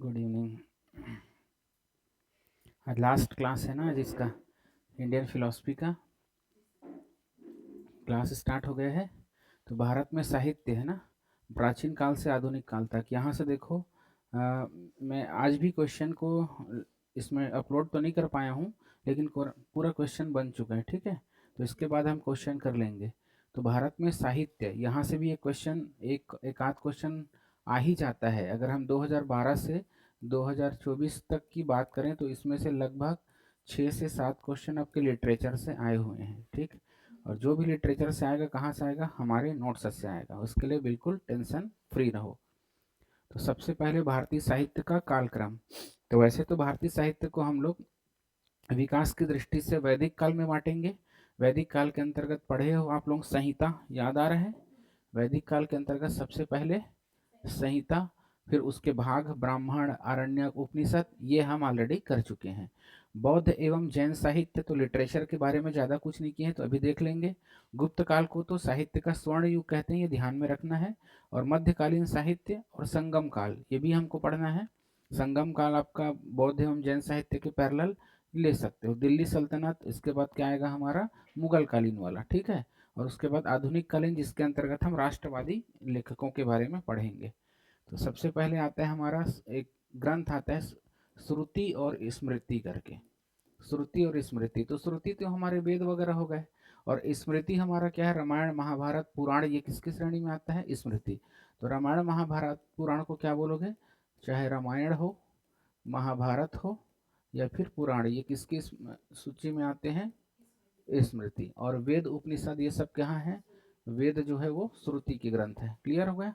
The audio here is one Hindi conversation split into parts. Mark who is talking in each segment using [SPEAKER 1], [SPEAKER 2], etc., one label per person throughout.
[SPEAKER 1] Good evening. आज लास्ट क्लास है ना आज इसका इंडियन फिलॉसफी का क्लास स्टार्ट हो गया है। तो भारत में साहित्य है ना, प्राचीन काल से आधुनिक काल तक। यहाँ से देखो, मैं आज भी क्वेश्चन को इसमें अपलोड तो नहीं कर पाया हूँ, लेकिन पूरा क्वेश्चन बन चुका है। ठीक है, तो इसके बाद हम क्वेश्चन कर लेंगे। तो भारत में साहित्य, यहाँ से भी एक क्वेश्चन, एक आध क्वेश्चन आ ही जाता है। अगर हम 2012 से 2024 तक की बात करें तो इसमें से लगभग 6 से 7 क्वेश्चन आपके लिटरेचर से आए हुए हैं। ठीक, और जो भी लिटरेचर से आएगा कहाँ से आएगा, हमारे नोट्स से आएगा। उसके लिए बिल्कुल टेंशन फ्री रहो। तो सबसे पहले भारतीय साहित्य का कालक्रम। तो वैसे तो भारतीय साहित्य को हम लोग विकास की दृष्टि से वैदिक काल में बांटेंगे। वैदिक काल के अंतर्गत पढ़े हो आप लोग संहिता, याद आ रहा है? वैदिक काल के अंतर्गत सबसे पहले संहिता, फिर उसके भाग ब्राह्मण, आरण्यक, उपनिषद, ये हम ऑलरेडी कर चुके हैं। बौद्ध एवं जैन साहित्य, तो लिटरेचर के बारे में ज़्यादा कुछ नहीं किए हैं, तो अभी देख लेंगे। गुप्त काल को तो साहित्य का स्वर्ण युग कहते हैं, ये ध्यान में रखना है। और मध्यकालीन साहित्य और संगम काल, ये भी हमको पढ़ना है। संगम काल आपका बौद्ध एवं जैन साहित्य के पैरेलल ले सकते हो। दिल्ली सल्तनत, इसके बाद क्या आएगा हमारा मुगल कालीन वाला। ठीक है, और उसके बाद आधुनिक कालीन, जिसके अंतर्गत हम राष्ट्रवादी लेखकों के बारे में पढ़ेंगे। तो सबसे पहले आता है हमारा एक ग्रंथ आता है श्रुति और स्मृति करके। श्रुति और स्मृति, तो श्रुति तो हमारे वेद वगैरह हो गए, और स्मृति हमारा क्या है, रामायण महाभारत पुराण, ये किसकी श्रेणी में आता है, स्मृति। तो रामायण महाभारत पुराण को क्या बोलोगे, चाहे रामायण हो, महाभारत हो या फिर पुराण, ये किसकी सूची में आते हैं, स्मृति। और वेद उपनिषद ये सब कहाँ है, वेद जो है वो श्रुति की ग्रंथ है। क्लियर हो गया।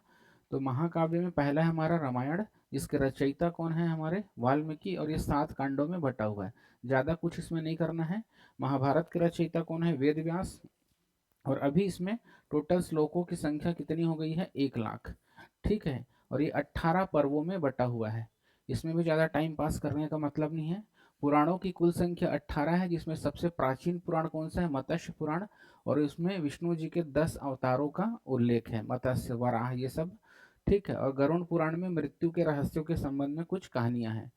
[SPEAKER 1] तो महाकाव्य में पहला है हमारा रामायण, जिसके रचयिता कौन है, हमारे वाल्मीकि, और ये 7 कांडों में बटा हुआ है, ज़्यादा कुछ इसमें नहीं करना है। महाभारत के रचयिता कौन है, वेद व्यास। और अभी इसमें टोटल श्लोकों की संख्या कितनी हो गई है, 1 लाख। ठीक है, और ये 18 पर्वों में बटा हुआ है। इसमें भी ज़्यादा टाइम पास करने का मतलब नहीं है। पुराणों की कुल संख्या 18 है, जिसमें सबसे प्राचीन पुराण कौन सा है, मत्स्य पुराण। और इसमें विष्णु जी के 10 अवतारों का उल्लेख है, मत्स्य, वराह, ये सब। ठीक है, और गरुड़ पुराण में मृत्यु के रहस्यों के संबंध में कुछ कहानियां हैं।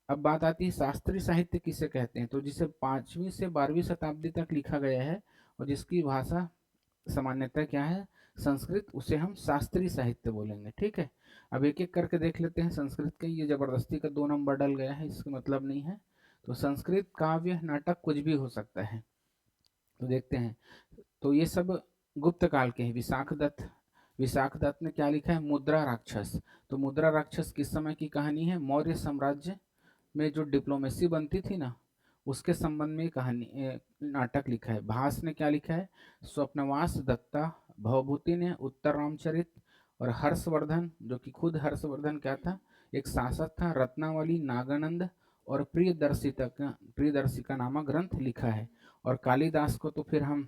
[SPEAKER 1] अब बात आती है शास्त्रीय साहित्य किसे कहते हैं, तो जिसे 5वीं से 12वीं शताब्दी तक लिखा गया है और जिसकी भाषा सामान्यतः क्या है, संस्कृत, उसे हम शास्त्रीय साहित्य बोलेंगे। ठीक है, अब एक एक करके देख लेते हैं संस्कृत के। ये जबरदस्ती का 2 नंबर डल गया है, इसका मतलब नहीं है। तो संस्कृत काव्य नाटक कुछ भी हो सकता है। तो देखते हैं, तो ये सब गुप्त काल के हैं। विशाख दत्त ने क्या लिखा है, मुद्रा राक्षस। तो मुद्रा राक्षस किस समय की कहानी है, मौर्य साम्राज्य में जो डिप्लोमेसी बनती थी ना, उसके संबंध में कहानी नाटक लिखा है। भास ने क्या लिखा है, स्वप्नवास दत्ता। भवभूति ने उत्तर रामचरित। और हर्षवर्धन, जो कि खुद हर्षवर्धन क्या था, एक शासक था, रत्नावली, नागानंद और प्रियदर्शिका नामक ग्रंथ लिखा है। और कालिदास को तो फिर हम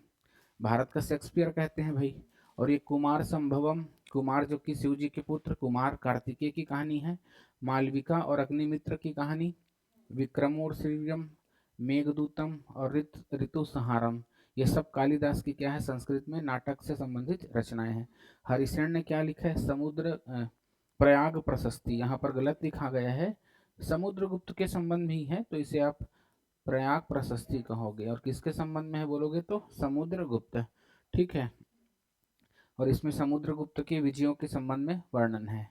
[SPEAKER 1] भारत का शेक्सपियर कहते हैं भाई। और ये कुमार संभवम, कुमार जो कि शिव जी के पुत्र कुमार कार्तिकेय की कहानी है। मालविका और अग्निमित्र की कहानी। विक्रमोर्वशीयम, मेघदूतम और ऋतु संहारम, ये सब कालिदास की क्या है, संस्कृत में नाटक से संबंधित रचनाएं हैं। हरिसेन ने क्या लिखा है, समुद्र प्रयाग प्रशस्ति, यहाँ पर गलत लिखा गया है, समुद्रगुप्त के संबंध में ही है, तो इसे आप प्रयाग प्रशस्ति कहोगे। और किसके संबंध में है बोलोगे तो समुद्रगुप्त। ठीक है, और इसमें समुद्रगुप्त के विजयों के संबंध में वर्णन है।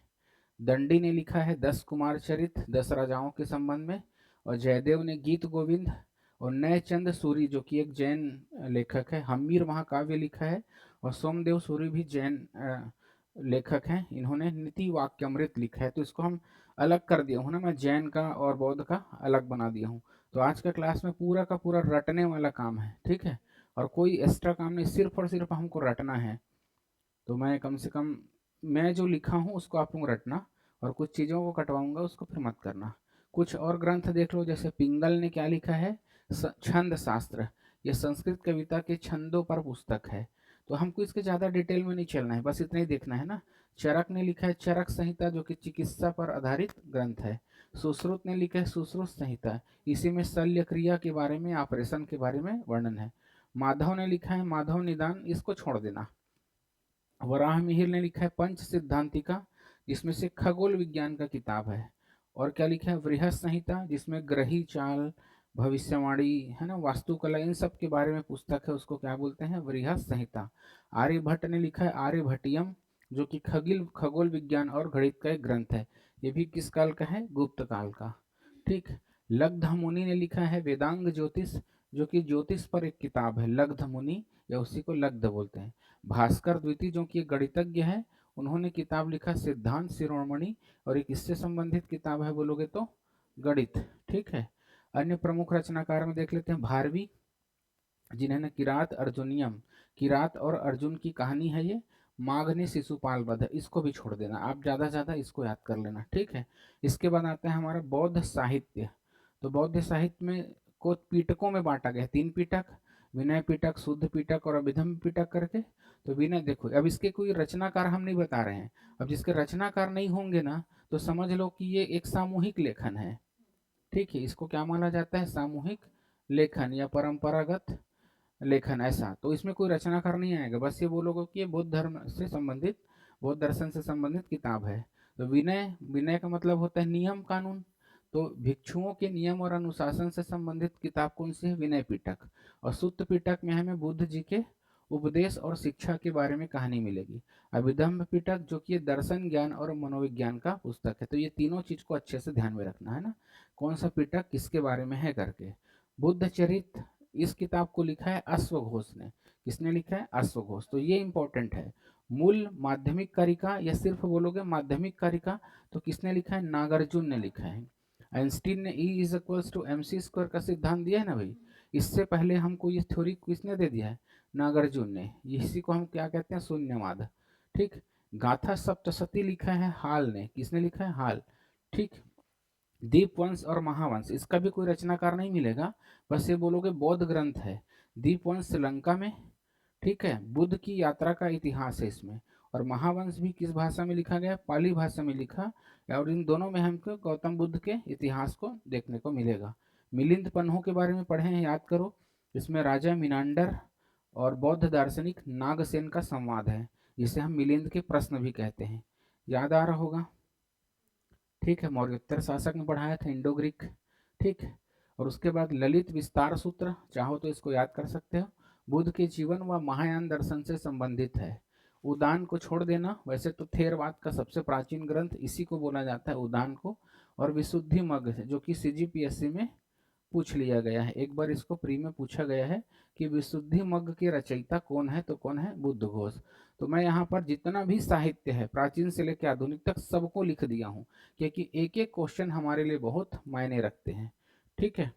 [SPEAKER 1] दंडी ने लिखा है 10 कुमार चरित, 10 राजाओं के संबंध में। और जयदेव ने गीत गोविंद। और नयचंद सूरी, जो कि एक जैन लेखक है, हम्मीर महाकाव्य लिखा है। और सोमदेव सूरी भी जैन लेखक हैं, इन्होंने नीति वाक्यामृत लिखा है। तो इसको हम अलग कर दिया हूँ ना, मैं जैन का और बौद्ध का अलग बना दिया हूँ। तो आज का क्लास में पूरा का पूरा रटने वाला काम है। ठीक है, और कोई एक्स्ट्रा काम नहीं, सिर्फ और सिर्फ हमको रटना है। तो मैं कम से कम, मैं जो लिखा हूँ उसको आप लोग रटना, और कुछ चीज़ों को कटवाऊंगा, उसको फिर मत करना। कुछ और ग्रंथ देख लो, जैसे पिंगल ने क्या लिखा है, छंद शास्त्र, ये संस्कृत कविता के छंदों पर पुस्तक है। तो हमको इसके ज़्यादा डिटेल में नहीं चलना है, बस इतना ही देखना है ना। चरक ने लिखा है चरक संहिता, जो कि चिकित्सा पर आधारित ग्रंथ है। सुश्रुत ने लिखा है सुश्रुत संहिता, इसी में शल्य क्रिया के बारे में, ऑपरेशन के बारे में वर्णन है। माधव ने लिखा है माधव निदान, इसको छोड़ देना। वराह मिहिर ने लिखा है पंच सिद्धांतिका, जिसमें से खगोल विज्ञान का किताब है। और क्या लिखा है, वृहत संहिता, जिसमें ग्रही चाल, भविष्यवाणी, है ना, वास्तुकला, इन सब के बारे में पुस्तक है, उसको क्या बोलते हैं, वृहत संहिता। आर्यभट्ट ने लिखा है आर्यभट्टियम, जो कि खगिल खगोल विज्ञान और गणित का एक ग्रंथ है। ये भी किस काल का है, गुप्त काल का। ठीक। लब्ध मुनि ने लिखा है वेदांग ज्योतिष, जो कि ज्योतिष पर एक किताब है, लब्ध मुनि, या उसी को लब्ध बोलते हैं। भास्कर द्वितीय, जो कि एक गणितज्ञ है, उन्होंने किताब लिखा सिद्धांत शिरोमणि, और एक इससे संबंधित किताब है बोलोगे तो गणित। ठीक है। अन्य प्रमुख रचनाकार में देख लेते हैं भारवी, जिन्होंने किरात अर्जुनियम, किरात और अर्जुन की कहानी है ये, माघ शिशुपाल वध, इसको भी छोड़ देना, आप ज्यादा से ज्यादा इसको याद कर लेना। ठीक है। इसके बाद आता है हमारा बौद्ध साहित्य। तो बौद्ध साहित्य में को पीटकों में बांटा गया, 3 पीटक, विनय पीटक, शुद्ध पीटक और अभिधम्म पीटक करके। तो विनय देखो, अब इसके कोई रचनाकार हम नहीं बता रहे हैं, अब जिसके रचनाकार नहीं होंगे ना, तो समझ लो कि ये एक सामूहिक लेखन है। ठीक है, इसको क्या माना जाता है, सामूहिक लेखन या परंपरागत लेखन, ऐसा। तो इसमें कोई रचनाकार नहीं आएगा, बस ये बोलोगे कि ये बौद्ध धर्म से संबंधित, बौद्ध दर्शन से संबंधित किताब है। तो विनय, विनय का मतलब होता है नियम कानून, तो भिक्षुओं के नियम और अनुशासन से संबंधित किताब कौन सी है, विनय पिटक। और सुत्त पिटक में हमें बुद्ध जी के उपदेश और शिक्षा के बारे में कहानी मिलेगी। अभिधम्म पिटक, जो कि दर्शन ज्ञान और मनोविज्ञान का पुस्तक है। तो ये तीनों चीज को अच्छे से ध्यान में रखना है ना, कौन सा पिटक किसके बारे में है करके। बुद्ध चरित, इस किताब को लिखा है अश्वघोष ने। किसने लिखा है, अश्वघोष। तो ये इंपॉर्टेंट है। मूल माध्यमिक कारिका, या सिर्फ बोलोगे माध्यमिक कारिका, तो किसने लिखा है, नागार्जुन ने लिखा है। आइंस्टीन ने E is equals to MC² का सिद्धांत दिया है ना भाई, इससे पहले हमको ये थ्योरी किसने दे दिया है, नागार्जुन ने। इसी को हम क्या कहते हैं, शून्यवाद। ठीक। गाथा सप्तशती लिखा है हाल ने। किसने लिखा है, हाल। ठीक। दीपवंश और महावंश, इसका भी कोई रचनाकार नहीं मिलेगा, बस ये बोलोगे बौद्ध ग्रंथ है। दीपवंश श्रीलंका में, ठीक है, बुद्ध की यात्रा का इतिहास है इसमें। और महावंश भी किस भाषा में लिखा गया, पाली भाषा में लिखा, और इन दोनों में हमको गौतम बुद्ध के इतिहास को देखने को मिलेगा। मिलिंद पन्हों के बारे में पढ़े हैं, याद करो। इसमें राजा मिनांडर और बौद्ध दार्शनिक नागसेन का संवाद है, जिसे हम मिलिंद के प्रश्न भी कहते हैं, याद आ रहा होगा। ठीक है। मौर्योत्तर शासक ने पढ़ाया था, इंडो ग्रीक। ठीक। और उसके बाद ललित विस्तार सूत्र, चाहो तो इसको याद कर सकते हो, बुद्ध के जीवन व महायान दर्शन से संबंधित है। उदान को छोड़ देना, वैसे तो थेरवाद का सबसे प्राचीन ग्रंथ इसी को बोला जाता है, उदान को। और विशुद्धि मग्ग, जो कि CGPSC में पूछ लिया गया है, एक बार इसको प्री में पूछा गया है कि विशुद्धि मग्ग के रचयिता कौन है, तो कौन है, बुद्ध घोष। तो मैं यहाँ पर जितना भी साहित्य है प्राचीन से लेकर आधुनिक तक सबको लिख दिया हूँ, क्योंकि एक एक क्वेश्चन हमारे लिए बहुत मायने रखते हैं। ठीक है।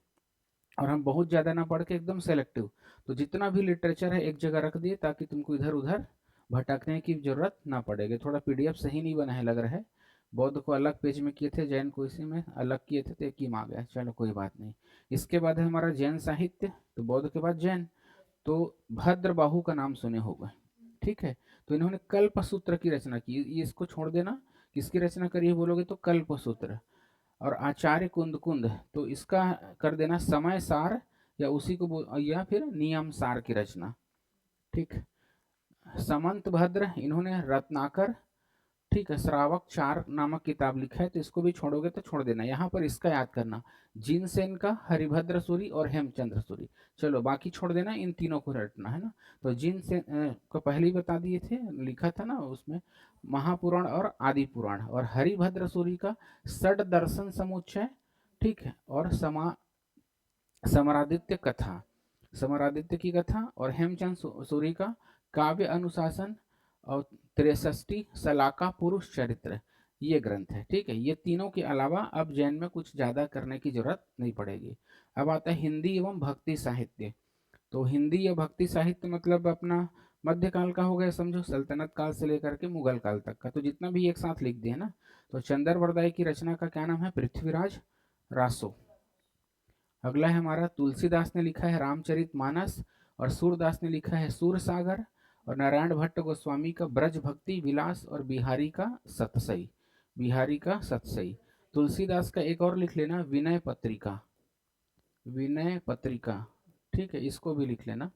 [SPEAKER 1] और हम बहुत ज़्यादा ना पढ़ के एकदम सेलेक्टिव, तो जितना भी लिटरेचर है एक जगह रख दिए, ताकि तुमको इधर उधर भटकने की जरूरत ना पड़ेगी। थोड़ा PDF सही नहीं बना है लग रहा है, बौद्ध को अलग पेज में किए थे, जैन को इसी में अलग किए थे, तो एक ही में आ गया, चलो कोई बात नहीं। इसके बाद है हमारा जैन साहित्य, तो बौद्ध के बाद जैन। तो भद्रबाहु का नाम सुने होगा। ठीक है। तो इन्होंने कल्पसूत्र की रचना की, ये इसको छोड़ देना, किसकी रचना करी है बोलोगे तो कल्पसूत्र। और आचार्य कुंद कुंद, तो इसका कर देना समय सार, या उसी को या फिर नियम सार की रचना। ठीक। समंत भद्र, इन्होंने रत्नाकर, ठीक है, श्रावक 4 नामक किताब लिखा है, तो इसको भी छोड़ोगे तो छोड़ देना। यहाँ पर इसका याद करना, जिनसेन का हरिभद्र सूरी और हेमचंद्र सूरी। चलो बाकी छोड़ देना, इन तीनों को रटना है ना। तो जिनसेन को पहले ही बता दिए थे, लिखा था ना उसमें, महापुराण और आदि पुराण। और हरिभद्र सूरी का षड दर्शन समुच्चय, ठीक है, और समरादित्य कथा, समरादित्य की कथा, और हेमचंद सूरी का काव्य अनुशासन, और 63 सलाका पुरुष चरित्र, ये ग्रंथ है। ठीक है। ये तीनों के अलावा अब जैन में कुछ ज्यादा करने की जरूरत नहीं पड़ेगी। अब आता है हिंदी एवं भक्ति साहित्य। तो हिंदी या भक्ति साहित्य मतलब अपना मध्यकाल का हो गया, समझो सल्तनत काल से लेकर के मुगल काल तक का, तो जितना भी एक साथ लिख दिया ना। तो चंद्रवरदाई की रचना का क्या नाम है, पृथ्वीराज रासो। अगला है हमारा तुलसीदास ने लिखा है रामचरितमानस, और सूरदास ने लिखा है सूरसागर, और नारायण भट्ट गोस्वामी का ब्रज भक्ति विलास, और बिहारी का सतसई, बिहारी का सतसई। तुलसीदास का एक और लिख लेना, विनय पत्रिका, विनय पत्रिका। ठीक है, इसको भी लिख लेना,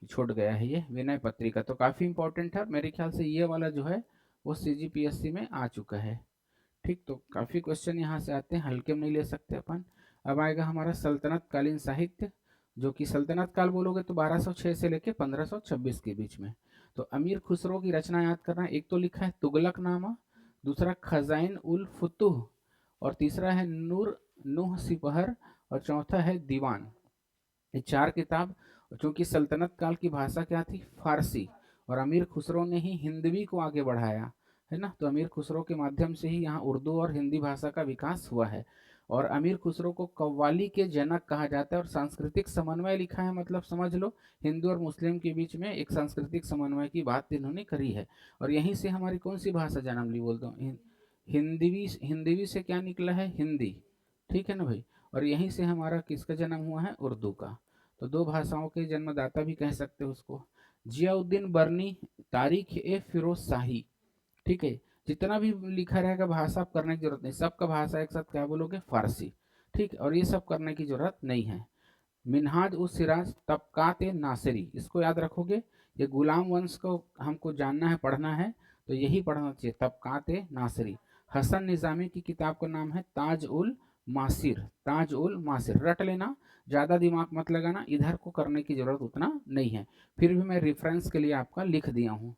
[SPEAKER 1] छूट गया है ये विनय पत्रिका, तो काफी इंपॉर्टेंट है। मेरे ख्याल से ये वाला जो है वो CGPSC में आ चुका है। ठीक, तो काफ़ी क्वेश्चन यहाँ से आते हैं, हल्के में नहीं ले सकते अपन। अब आएगा हमारा सल्तनत कालीन साहित्य, जो कि सल्तनत काल बोलोगे तो 1206 से लेके 1526 के बीच में। तो अमीर खुसरो की रचना याद करना है। एक तो लिखा है तुगलकनामा, दूसरा खजाइन उल फुतूह, और तीसरा है नूर नूह सिपहर, और चौथा है दीवान। ये 4 किताब, चूँकि सल्तनत काल की भाषा क्या थी? फ़ारसी, और अमीर खुसरो ने ही हिंदवी को आगे बढ़ाया, है ना? तो अमीर खुसरो के माध्यम से ही यहाँ उर्दू और हिंदी भाषा का विकास हुआ है। और अमीर खुसरो को कव्वाली के जनक कहा जाता है, और सांस्कृतिक समन्वय लिखा है, मतलब समझ लो हिंदू और मुस्लिम के बीच में एक सांस्कृतिक समन्वय की बात इन्होंने करी है। और यहीं से हमारी कौन सी भाषा जन्म ली बोलता हूँ? हिंदवी। हिंदवी से क्या निकला है? हिंदी। ठीक है ना भाई? और यहीं से हमारा किसका जन्म हुआ है? उर्दू का। तो दो भाषाओं के जन्मदाता भी कह सकते हो उसको। जियाउद्दीन बर्नी, तारीख ए फिरोज शाही। ठीक है, जितना भी लिखा रहेगा भाषा आप करने की जरूरत नहीं, सबका भाषा एक साथ क्या बोलोगे? फारसी। ठीक, और ये सब करने की जरूरत नहीं है। मिनहाज उस सिराज, तबकात नासिरी, इसको याद रखोगे। ये गुलाम वंश को हमको जानना है, पढ़ना है, तो यही पढ़ना चाहिए, तबकात नासिरी। हसन निज़ामी की किताब का नाम है ताज उल मासिर। ताज उल मासिर रट लेना, ज़्यादा दिमाग मत लगाना, इधर को करने की ज़रूरत उतना नहीं है, फिर भी मैं रेफरेंस के लिए आपका लिख दिया हूँ,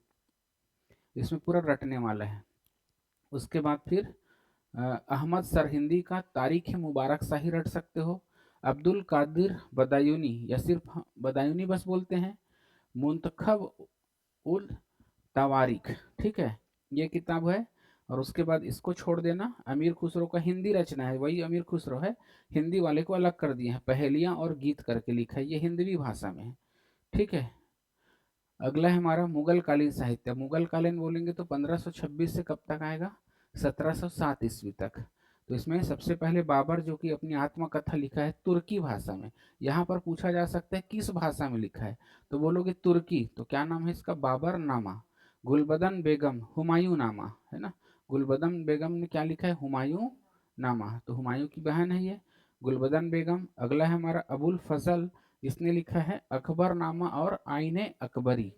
[SPEAKER 1] इसमें पूरा रटने वाला है। उसके बाद फिर अहमद सरहिंदी का तारीख मुबारक शाही रट सकते हो। अब्दुल कादिर बदायूनी, या सिर्फ बदायूनी बस बोलते हैं, मुंतखब उल तवारीख। ठीक है, ये किताब है। और उसके बाद इसको छोड़ देना, अमीर खुसरो का हिंदी रचना है, वही अमीर खुसरो है, हिंदी वाले को अलग कर दिए हैं, पहेलियां और गीत करके लिखा है, ये हिंदवी भाषा में है। ठीक है, अगला है हमारा मुगल कालीन साहित्य। मुगल कालीन बोलेंगे तो 1526 से कब तक आएगा? 1707 ईस्वी तक। तो इसमें सबसे पहले बाबर, जो कि अपनी आत्मकथा लिखा है तुर्की भाषा में। यहाँ पर पूछा जा सकता है किस भाषा में लिखा है, तो बोलोगे तुर्की, तो क्या नाम है इसका? बाबर नामा। गुलबदन बेगम, हुमायूं नामा, है ना? गुलबदन बेगम ने क्या लिखा है? हुमायूं नामा, तो हुमायूं की बहन है ये, गुलबदन बेगम। अगला है हमारा अबुल फजल, इसने लिखा है अकबरनामा और आईने अकबरी।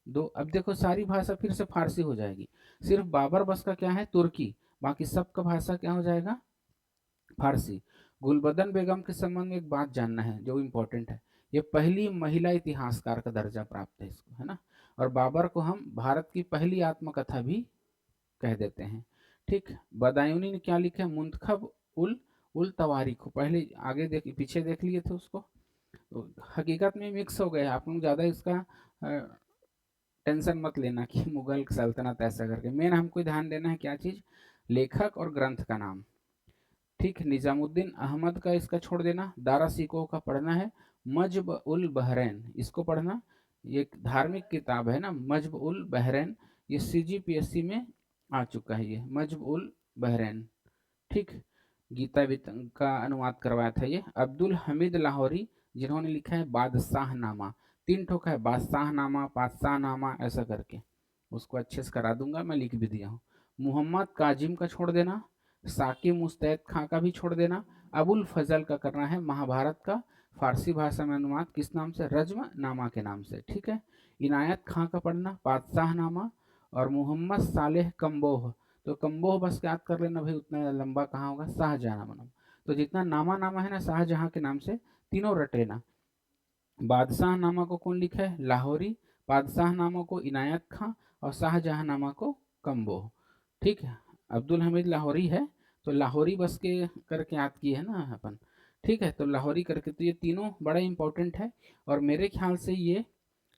[SPEAKER 1] दो, अब देखो सारी भाषा फिर से फारसी हो जाएगी, सिर्फ बाबर बस का क्या है? तुर्की, बाकी सबका भाषा क्या हो जाएगा? फारसी। गुलबदन बेगम के संबंध में एक बात जानना है जो इम्पोर्टेंट है, ये पहली महिला इतिहासकार का दर्जा प्राप्त है इसको, है ना? और बाबर को हम भारत की पहली आत्मकथा भी कह देते हैं। ठीक, बदायूनी ने क्या लिखा है? मुंतखब उल उल तवारीख, पहले आगे देख पीछे देख लिए थे उसको, तो हकीकत में मिक्स हो गए। आप लोग ज़्यादा इसका टेंशन मत लेना कि मुगल सल्तनत ऐसा करके, मेन हमको ध्यान देना है क्या चीज़? लेखक और ग्रंथ का नाम। ठीक, निजामुद्दीन अहमद का इसका छोड़ देना, दारा सिकोह का पढ़ना है। मजब उल बहरैन, इसको पढ़ना, ये एक धार्मिक किताब है ना, मजब उल बहरैन, ये CGPSC में आ चुका है, ये मजब उल बहरैन। ठीक, गीता का अनुवाद करवाया था ये अब्दुल हमीद लाहौरी, जिन्होंने लिखा है बादशाह नामा। 3 ठोका है, बादशाह नामा, बादशाह नामा, ऐसा करके, उसको अच्छे से करा दूंगा, मैं लिख भी दिया हूँ। मोहम्मद काजिम का छोड़ देना, साकी मुस्तैद खां का भी छोड़ देना। अबुल फजल का करना है महाभारत का फारसी भाषा में अनुवाद, किस नाम से? रज्म नामा के नाम से। ठीक है, इनायत खां का पढ़ना बादशाह नामा। और मोहम्मद सालेह कम्बोह, तो कम्बोह बस याद कर लेना भाई, उतना लंबा कहाँ होगा? शाहजहां नाम। तो जितना नामा नामा है ना शाहजहां के नाम से, तीनों रट लेना। बादशाह नामा को कौन लिखा है? लाहौरी। बादशाह नामा को इनायत खां, और शाहजहां नामा को कम्बोह। ठीक है, अब्दुल हमीद लाहौरी है, तो लाहौरी बस के करके याद किए है ना अपन। ठीक है, तो लाहौरी करके, तो ये तीनों बड़ा इंपॉर्टेंट है। और मेरे ख्याल से ये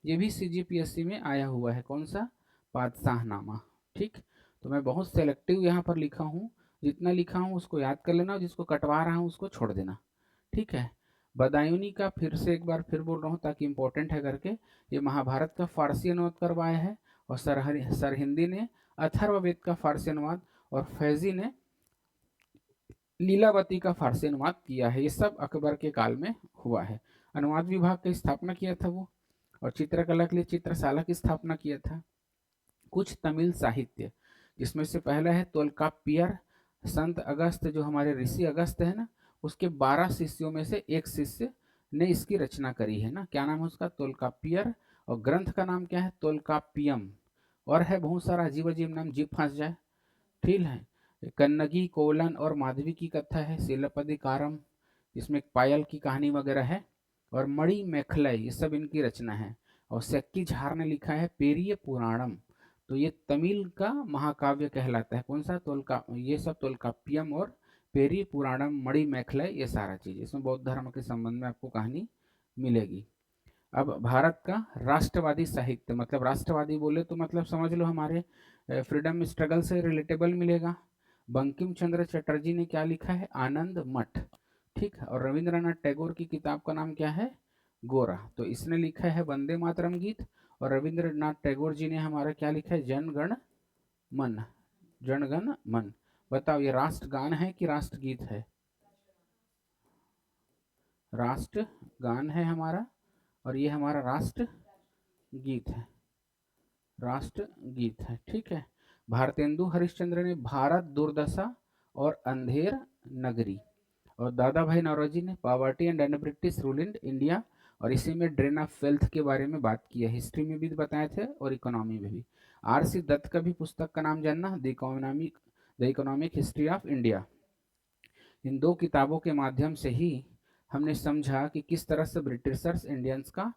[SPEAKER 1] भी CGPSC में आया हुआ है, कौन सा? बादशाह नामा। ठीक, तो मैं बहुत सेलेक्टिव यहाँ पर लिखा हूँ, जितना लिखा हूँ उसको याद कर लेना, और जिसको कटवा रहा हूँ उसको छोड़ देना। ठीक है, बदायूनी का फिर से एक बार फिर बोल रहा हूँ ताकि इम्पोर्टेंट है करके, ये महाभारत का फारसी अनुवाद करवाया है, और सरहिंदी ने अथर्ववेद का फारसी अनुवाद, और फैजी ने लीलावती का फारसी अनुवाद किया है। ये सब अकबर के काल में हुआ है। अनुवाद विभाग की स्थापना किया था वो, और चित्रकला के लिए चित्रशाला की स्थापना किया था। कुछ तमिल साहित्य, जिसमें से पहला है तोल्काप्पियर। संत अगस्त, जो हमारे ऋषि अगस्त है ना, उसके 12 शिष्यों में से एक शिष्य ने इसकी रचना करी है ना, क्या नाम है उसका? तोल्काप्पियर। और ग्रंथ का नाम क्या है? तोल्काप्पियम। और है बहुत सारा अजीब अजीब नाम, जीप फंस जाए। ठीक है, कन्नगी, कोलन और माधवी की कथा है, शिलपदिकारम इसमें पायल की कहानी वगैरह है, और मणि मेखलय ये सब इनकी रचना है। और सेक्की झार ने लिखा है पेरिय पुराणम, तो ये तमिल का महाकाव्य कहलाता है। कौन सा? तोलका, ये सब तोलकाप्पियम और पेरिय पुराणम, मणि मेखलय, ये सारा चीज इसमें बौद्ध धर्म के संबंध में आपको कहानी मिलेगी। अब भारत का राष्ट्रवादी साहित्य, मतलब राष्ट्रवादी बोले तो मतलब समझ लो हमारे फ्रीडम स्ट्रगल से रिलेटेबल मिलेगा। बंकिम चंद्र चटर्जी ने क्या लिखा है? आनंद मठ, ठीक है। और रविंद्रनाथ टैगोर की किताब का नाम क्या है? गोरा। तो इसने लिखा है वंदे मातरम गीत, और रविंद्रनाथ टैगोर जी ने हमारा क्या लिखा है? जनगण मन, जनगण मन। बताओ ये राष्ट्रगान है कि राष्ट्रगीत है? राष्ट्रगान है हमारा, और ये हमारा राष्ट्र गीत है, राष्ट्र गीत है, ठीक है। भारतेंदु हरिश्चंद्र ने भारत दुर्दशा और अंधेर नगरी, और दादा भाई नौरोजी ने poverty and British rule in India, और इसी में ड्रेन ऑफ वेल्थ के बारे में बात की है। हिस्ट्री में भी बताए थे और इकोनॉमी में भी। आर सी दत्त का भी पुस्तक का नाम जानना, the economic history of India. इन दो किताबों के माध्यम से ही हमने समझा कि किस तरह से ब्रिटिशर्स इंडियंस का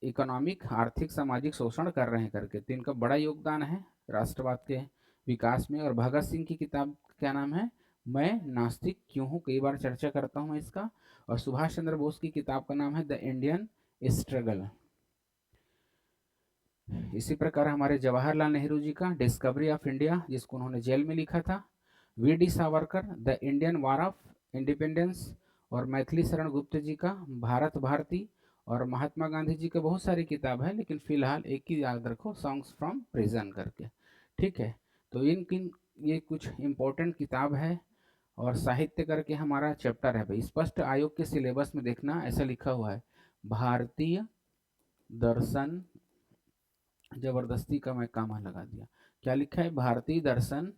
[SPEAKER 1] इकोनॉमिक, आर्थिक, सामाजिक शोषण कर रहे हैं करके। तो इनका बड़ा योगदान है राष्ट्रवाद के विकास में। और भगत सिंह की किताब क्या नाम है? मैं नास्तिक क्यों हूँ, कई बार चर्चा करता हूँ मैं इसका। और सुभाष चंद्र बोस की किताब का नाम है द इंडियन स्ट्रगल। इसी प्रकार हमारे जवाहरलाल नेहरू जी का डिस्कवरी ऑफ इंडिया, जिसको उन्होंने जेल में लिखा था। V D Savarkar the Indian war of independence, और मैथिली शरण गुप्त जी का भारत भारती, और महात्मा गांधी जी के बहुत सारी किताब है, लेकिन फिलहाल एक ही याद रखो, सॉन्ग्स फ्रॉम प्रिजन करके, ठीक है। तो इन किन ये कुछ इम्पोर्टेंट किताब है। और साहित्य करके हमारा चैप्टर है भाई, स्पष्ट आयोग के सिलेबस में देखना ऐसा लिखा हुआ है भारतीय दर्शन, जबरदस्ती का मैं कामा लगा दिया, क्या लिखा है? भारतीय दर्शन,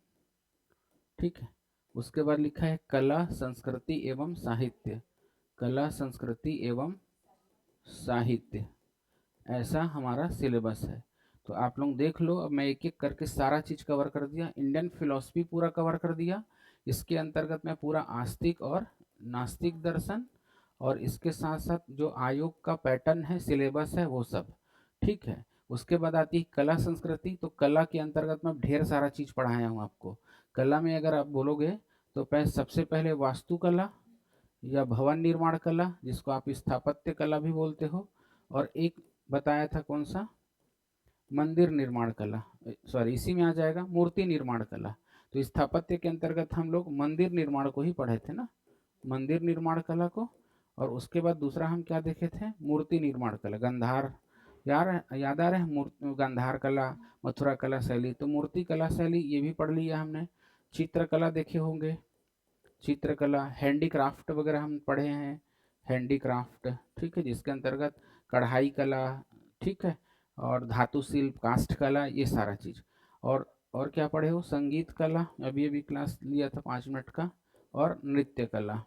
[SPEAKER 1] ठीक है। उसके बाद लिखा है कला संस्कृति एवं साहित्य, कला संस्कृति एवं साहित्य, ऐसा हमारा सिलेबस है। तो आप लोग देख लो, अब मैं एक एक करके सारा चीज कवर कर दिया। इंडियन फिलॉसफी पूरा कवर कर दिया, इसके अंतर्गत मैं पूरा आस्तिक और नास्तिक दर्शन, और इसके साथ साथ जो आयोग का पैटर्न है, सिलेबस है, वो सब, ठीक है। उसके बाद आती है कला संस्कृति। तो कला के अंतर्गत मैं ढेर सारा चीज पढ़ाया हूँ आपको। कला में अगर आप बोलोगे तो सबसे पहले वास्तुकला या भवन निर्माण कला, जिसको आप स्थापत्य कला भी बोलते हो, और एक बताया था कौन सा? मंदिर निर्माण कला, सॉरी इसी में आ जाएगा मूर्ति निर्माण कला। तो स्थापत्य के अंतर्गत हम लोग मंदिर निर्माण को ही पढ़े थे ना, मंदिर निर्माण कला को। और उसके बाद दूसरा हम क्या देखे थे? मूर्ति निर्माण कला, गंधार, यार याद आ रहा है? गंधार कला, मथुरा कला शैली। तो मूर्ति कला शैली ये भी पढ़ लिया हमने। चित्रकला देखे होंगे, चित्रकला, हैंडीक्राफ्ट वगैरह हम पढ़े हैं, हैंडीक्राफ्ट, ठीक है, जिसके अंतर्गत कढ़ाई कला, ठीक है, और धातु शिल्प, काष्ठ कला, ये सारा चीज। और क्या पढ़े हो? संगीत कला, अभी अभी क्लास लिया था 5 मिनट का, और नृत्य कला।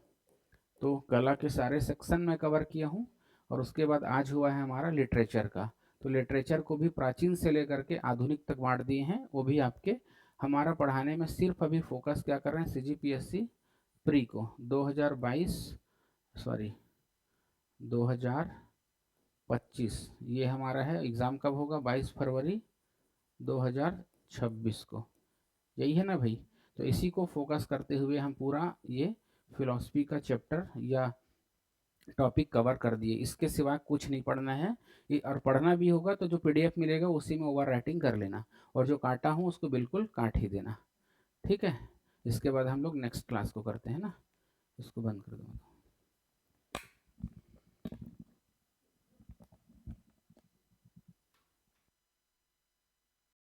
[SPEAKER 1] तो कला के सारे सेक्शन में कवर किया हूँ। और उसके बाद आज हुआ है हमारा लिटरेचर का। तो लिटरेचर को भी प्राचीन से लेकर के आधुनिक तक बांट दिए हैं, वो भी आपके हमारा पढ़ाने में सिर्फ अभी फोकस क्या कर रहे हैं? सीजीपीएससी प्री को 2022, सॉरी 2025, ये हमारा है। एग्ज़ाम कब होगा? 22 फरवरी 2026 को, यही है ना भाई? तो इसी को फोकस करते हुए हम पूरा ये फिलॉसफी का चैप्टर या टॉपिक कवर कर दिए। इसके सिवा कुछ नहीं पढ़ना है। और पढ़ना भी होगा तो जो पीडीएफ मिलेगा उसी में ओवर राइटिंग कर लेना, और जो काटा हूँ उसको बिल्कुल काट ही देना, ठीक है। इसके बाद हम लोग नेक्स्ट क्लास को करते हैं ना, इसको बंद कर दूँगा।